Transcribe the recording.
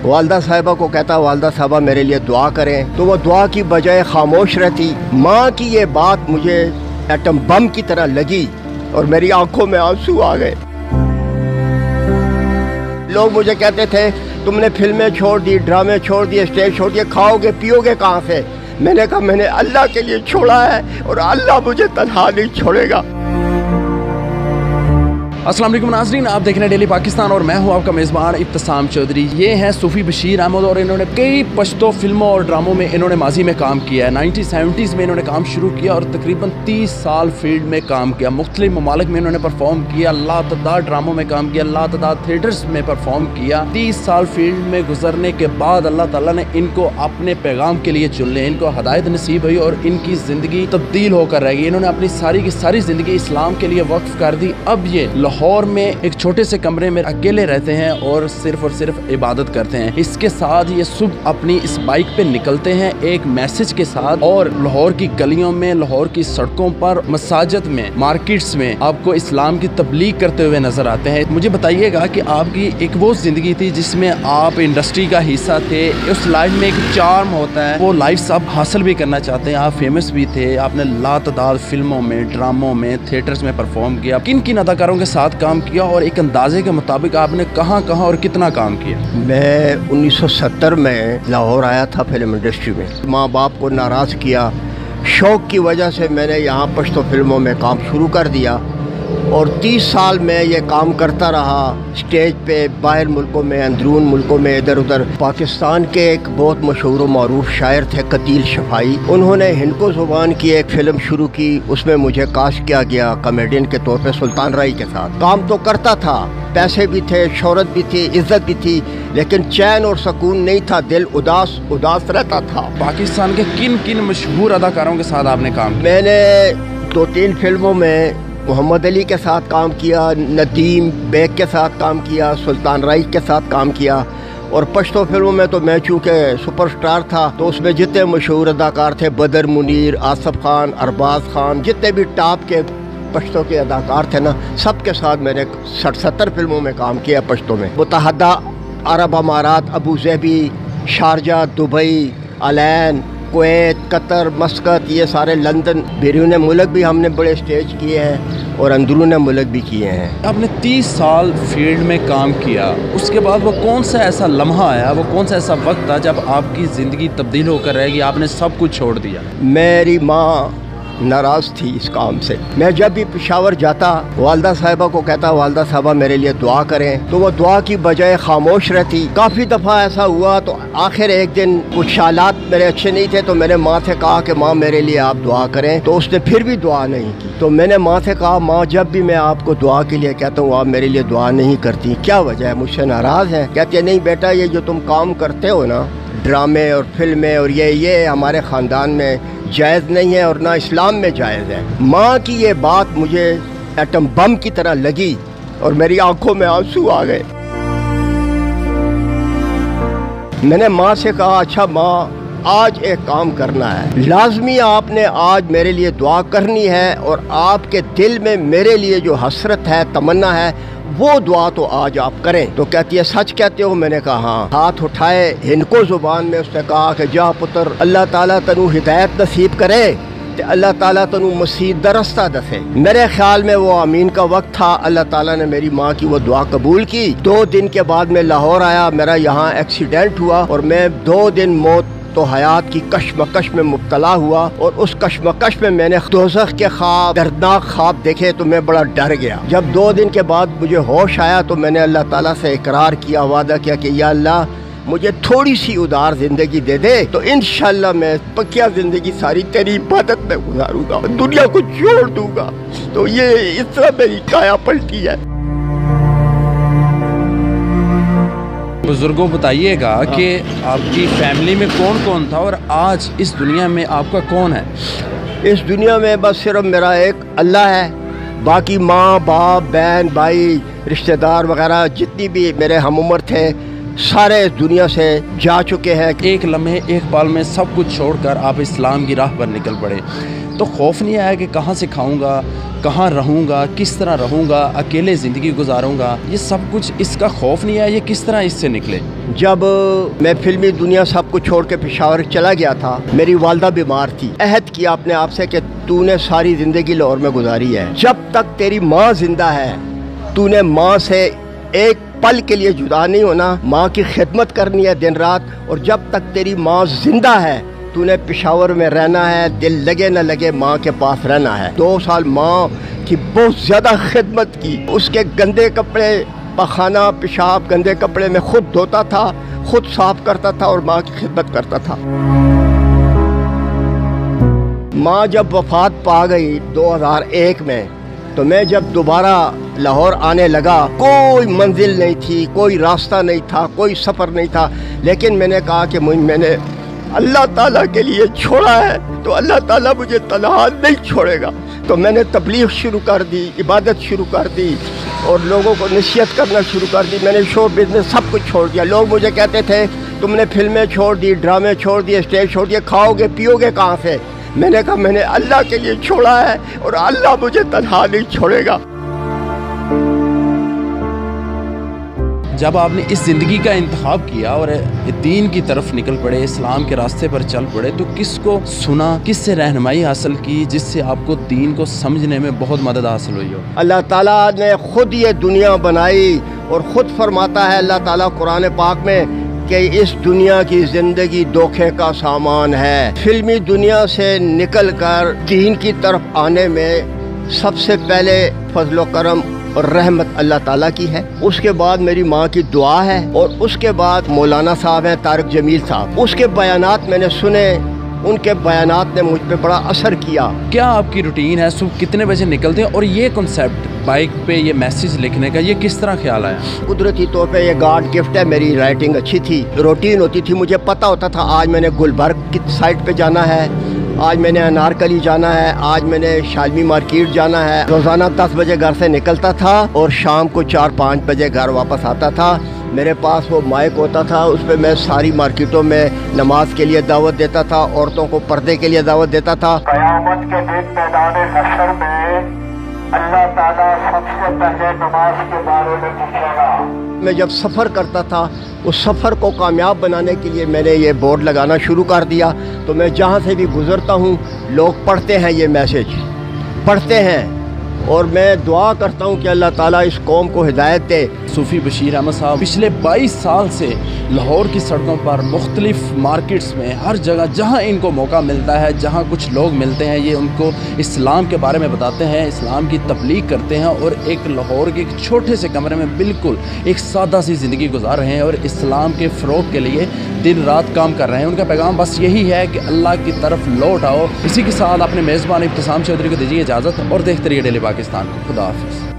वालदा साहिबा को कहता वालदा साहिबा मेरे लिए दुआ करें, तो वो दुआ की बजाय खामोश रहती। माँ की ये बात मुझे एटम बम की तरह लगी और मेरी आंखों में आंसू आ गए। लोग मुझे कहते थे तुमने फिल्में छोड़ दी, ड्रामे छोड़ दिए, स्टेज छोड़ दिए, खाओगे पियोगे कहाँ से? मैंने कहा मैंने अल्लाह के लिए छोड़ा है और अल्लाह मुझे तन्हा नहीं छोड़ेगा। अस्सलाम वालेकुम नाज़रीन, आप देख रहे हैं डेली पाकिस्तान और मैं हूं आपका मेज़बान इब्तिसाम चौधरी। ये हैं सूफ़ी बशीर अहमद और इन्होंने कई पश्तो फिल्मों और ड्रामों में इन्होंने माजी में काम किया है। 1970s में इन्होंने काम शुरू किया और तकरीबन 30 साल फील्ड में काम किया। मुख्तलिफ ममालिक में इन्होंने परफॉर्म किया, लातदाद ड्रामों में काम किया, लातदाद थिएटर्स में परफॉर्म किया। 30 साल फील्ड में गुजरने के बाद अल्लाह ताला ने इनको अपने पैगाम के लिए चुन लिया, इनको हदायत नसीब हुई और इनकी ज़िंदगी तब्दील होकर रह गई। इन्होंने अपनी सारी की सारी ज़िंदगी इस्लाम के लिए वक्फ कर दी। अब ये लाहौर में एक छोटे से कमरे में अकेले रहते हैं और सिर्फ इबादत करते हैं। इसके साथ ये सुबह अपनी इस बाइक पे निकलते हैं एक मैसेज के साथ और लाहौर की गलियों में, लाहौर की सड़कों पर, मसाजिद में, मार्केट्स में आपको इस्लाम की तबलीग करते हुए नजर आते हैं। मुझे बताइएगा कि आपकी एक वो जिंदगी थी जिसमें आप इंडस्ट्री का हिस्सा थे, उस लाइफ में एक चार्म होता है, वो लाइफ आप हासिल भी करना चाहते हैं, आप फेमस भी थे, आपने लातदाद फिल्मों में, ड्रामों में, थिएटर्स में परफॉर्म किया। किन किन अदाकारों के साथ काम किया और एक अंदाजे के मुताबिक आपने कहाँ कहाँ और कितना काम किया? मैं 1970 में लाहौर आया था फिल्म इंडस्ट्री में। माँ बाप को नाराज़ किया, शौक़ की वजह से मैंने यहाँ पश्तो फिल्मों में काम शुरू कर दिया और 30 साल में ये काम करता रहा। स्टेज पे बाहर मुल्कों में, अंदरून मुल्कों में, इधर उधर। पाकिस्तान के एक बहुत मशहूर व मारूफ शायर थे कतील शफाई, उन्होंने हिंदको ज़ुबान की एक फ़िल्म शुरू की, उसमें मुझे कास्ट किया गया कॉमेडियन के तौर पे सुल्तान राय के साथ। काम तो करता था, पैसे भी थे, शोहरत भी थी, इज्जत भी थी, लेकिन चैन और सुकून नहीं था, दिल उदास उदास रहता था। पाकिस्तान के किन किन मशहूर अदाकारों के साथ आपने काम किया? मैंने 2-3 फिल्मों में मोहम्मद अली के साथ काम किया, नदीम बेग के साथ काम किया, सुल्तान राय के साथ काम किया और पश्तो फिल्मों में तो मैं चूँकि सुपरस्टार था तो उसमें जितने मशहूर अदाकार थे, बदर मुनीर, आसफ खान, अरबाज खान, जितने भी टॉप के पश्तो के अदाकार थे ना, सबके साथ मैंने 60-70 फिल्मों में काम किया पश्तो में। मुत्तहदा अरब अमारात, Abu Dhabi, Sharjah, Dubai, Al Ain, Kuwait, Qatar, Muscat, ये सारे, लंदन, बैरून मुल्क भी हमने बड़े स्टेज किए हैं और अंदरून मुल्क भी किए हैं। आपने 30 साल फील्ड में काम किया, उसके बाद वो कौन सा ऐसा लम्हा आया, वो कौन सा ऐसा वक्त था जब आपकी ज़िंदगी तब्दील होकर रहेगी, आपने सब कुछ छोड़ दिया? मेरी माँ नाराज़ थी इस काम से। मैं जब भी पेशावर जाता वालदा साहिबा को कहता वालदा साहिबा मेरे लिए दुआ करें, तो वो दुआ की बजाय खामोश रहती। काफ़ी दफ़ा ऐसा हुआ तो आखिर एक दिन कुछ हालात मेरे अच्छे नहीं थे तो मैंने माँ से कहा कि माँ मेरे लिए आप दुआ करें, तो उसने फिर भी दुआ नहीं की। तो मैंने माँ से कहा माँ जब भी मैं आपको दुआ के लिए कहता हूँ आप मेरे लिए दुआ नहीं करती, क्या वजह है, मुझसे नाराज़ है? कहती है नहीं बेटा, ये जो तुम काम करते हो ना, ड्रामे और फिल्में और ये हमारे ख़ानदान में जायज़ नहीं है और ना इस्लाम में जायज़ है। माँ की ये बात मुझे एटम बम की तरह लगी और मेरी आंखों में आंसू आ गए। मैंने माँ से कहा अच्छा माँ, आज एक काम करना है, लाजमी आपने आज मेरे लिए दुआ करनी है और आपके दिल में मेरे लिए जो हसरत है, तमन्ना है, वो दुआ तो आज आप करें। तो कहती है सच कहते हो? मैंने कहा हाँ। हाथ उठाए हिंदको ज़ुबान में उसने कहा कि जा पुत्र, अल्लाह ताला तनु हिदायत नसीब करे, अल्लाह ताला तनु मसीह दरस्ता दसे। मेरे ख्याल में वो आमीन का वक्त था। अल्लाह ताला ने मेरी माँ की वो दुआ कबूल की। 2 दिन के बाद मैं लाहौर आया, मेरा यहाँ एक्सीडेंट हुआ और मैं 2 दिन मौत तो हयात की कश्मकश में मुब्तला हुआ और उस कश्मकश में मैंने दोज़ख के ख्वाब, दर्दनाक ख्वाब देखे तो मैं बड़ा डर गया। जब 2 दिन के बाद मुझे होश आया तो मैंने अल्लाह ताला से इकरार किया, वादा किया कि या अल्लाह मुझे थोड़ी सी उदार ज़िंदगी दे दे तो इंशाअल्लाह मैं पक्या ज़िंदगी सारी तेरी इबादत में गुजारूंगा, दुनिया को छोड़ दूंगा। तो ये इस तरह मेरी काया पलटी है। बुजुर्गों बताइएगा कि आपकी फैमिली में कौन कौन था और आज इस दुनिया में आपका कौन है? इस दुनिया में बस सिर्फ मेरा एक अल्लाह है, बाकी माँ बाप बहन भाई रिश्तेदार वगैरह जितनी भी मेरे हम उम्र थे सारे इस दुनिया से जा चुके हैं। एक लम्हे एक पल में सब कुछ छोड़कर आप इस्लाम की राह पर निकल पड़े। تو خوف نہیں آیا کہ کہاں سے کھاؤں گا, کہاں رہوں گا, کس طرح رہوں گا, اکیلے زندگی گزاروں گا, یہ سب کچھ اس کا خوف نہیں آیا؟ یہ کس طرح اس سے نکلے؟ جب میں فلمی دنیا سب کچھ چھوڑ کے پشاور چلا گیا تھا, میری والدہ بیمار تھی. عہد کیا اپنے آپ سے کہ تو نے ساری زندگی لاہور میں گزاری ہے, جب تک تیری ماں زندہ ہے تو نے ماں سے ایک پل کے لیے جدا نہیں ہونا, ماں کی خدمت کرنی ہے دن رات, اور جب تک تیری ماں زندہ ہے تو نے پشاور میں رہنا ہے, دل لگے نہ لگے ماں کے پاس رہنا ہے. 2 سال ماں کی بہت زیادہ خدمت کی, اس کے گندے کپڑے, پخانہ پیشاب گندے کپڑے میں خود دھوتا تھا, خود صاف کرتا تھا اور ماں کی خدمت کرتا تھا. ماں جب وفات پا گئی 2001 میں, تو میں جب دوبارہ لاہور آنے لگا, کوئی منزل نہیں تھی, کوئی راستہ نہیں تھا, کوئی سفر نہیں تھا, لیکن میں نے کہا کہ میں نے اللہ تعالیٰ کے لیے چھوڑا ہے تو اللہ تعالیٰ مجھے تنہا نہیں چھوڑے گا. تو میں نے تبلیغ شروع کر دی, عبادت شروع کر دی اور لوگوں کو نصیحت کرنا شروع کر دی. میں نے شو بزنس سب کچھ چھوڑ دیا. لوگ مجھے کہتے تھے تم نے فلمیں چھوڑ دی, ڈرامے چھوڑ دیے, اسٹیج چھوڑ دیے, کھاؤ گے پیو گے کہاں سے؟ میں نے کہا میں نے اللہ کے لیے چھوڑا ہے اور اللہ مجھے تنہا نہیں چھوڑے گا. جب آپ نے اس زندگی کا انتخاب کیا اور دین کی طرف نکل پڑے, اسلام کے راستے پر چل پڑے, تو کس کو سنا, کس سے رہنمائی حاصل کی جس سے آپ کو دین کو سمجھنے میں بہت مدد حاصل ہوئی ہو؟ اللہ تعالیٰ نے خود یہ دنیا بنائی اور خود فرماتا ہے اللہ تعالیٰ قرآن پاک میں کہ اس دنیا کی زندگی دھوکے کا سامان ہے. فلمی دنیا سے نکل کر دین کی طرف آنے میں سب سے پہلے فضل و کرم اور رحمت اللہ تعالیٰ کی ہے, اس کے بعد میری ماں کی دعا ہے, اور اس کے بعد مولانا صاحب ہیں طارق جمیل صاحب, اس کے بیانات میں نے سنے, ان کے بیانات نے مجھ پہ بڑا اثر کیا. کیا آپ کی روٹین ہے, صبح کتنے بجے نکلتے ہیں, اور یہ کنسیپٹ بائک پہ یہ میسیج لکھنے کا یہ کس طرح خیال آیا؟ قدرتی طور پہ یہ گاڈ گفٹ ہے, میری رائٹنگ اچھی تھی, روٹین ہوتی تھی, مجھے پتہ ہوتا تھا آج میں نے گلبرگ کی سائٹ پہ جانا ہے, آج میں نے انارکلی جانا ہے, آج میں نے شالمی مارکیٹ جانا ہے. روزانہ 10 بجے گھر سے نکلتا تھا اور شام کو 4-5 بجے گھر واپس آتا تھا. میرے پاس وہ مائک ہوتا تھا, اس پہ میں ساری مارکیٹوں میں نماز کے لیے دعوت دیتا تھا, عورتوں کو پردے کے لیے دعوت دیتا تھا. قیامت کے دن میدان حشر میں اللہ تعالیٰ سب سے پہلے نماز کے بارے میں پوچھے گا. میں جب سفر کرتا تھا, اس سفر کو کامیاب بنانے کے لیے میں نے یہ بورڈ لگانا شروع کر دیا, تو میں جہاں سے بھی گزرتا ہوں لوگ پڑھتے ہیں, یہ میسیج پڑھتے ہیں, اور میں دعا کرتا ہوں کہ اللہ تعالیٰ اس قوم کو ہدایت دے. صوفی بشیر احمد صاحب پچھلے 22 سال سے لاہور کی سڑکوں پر, مختلف مارکیٹس میں, ہر جگہ جہاں ان کو موقع ملتا ہے, جہاں کچھ لوگ ملتے ہیں, یہ ان کو اسلام کے بارے میں بتاتے ہیں, اسلام کی تبلیغ کرتے ہیں, اور ایک لاہور کے ایک چھوٹے سے کمرے میں بالکل ایک سادہ سی زندگی گزار رہے ہیں, اور اسلام کے فروغ کے لیے دن رات کام کر رہے ہیں. ان کا پیغام بس یہی ہے کہ اللہ کی طرف لوٹ آؤ. اسی کے ساتھ اپنے میزبان ابتسام چودھری کو دیجیے اجازت, اور دیکھتے رہیے ڈیلی پاکستان. خدا حافظ.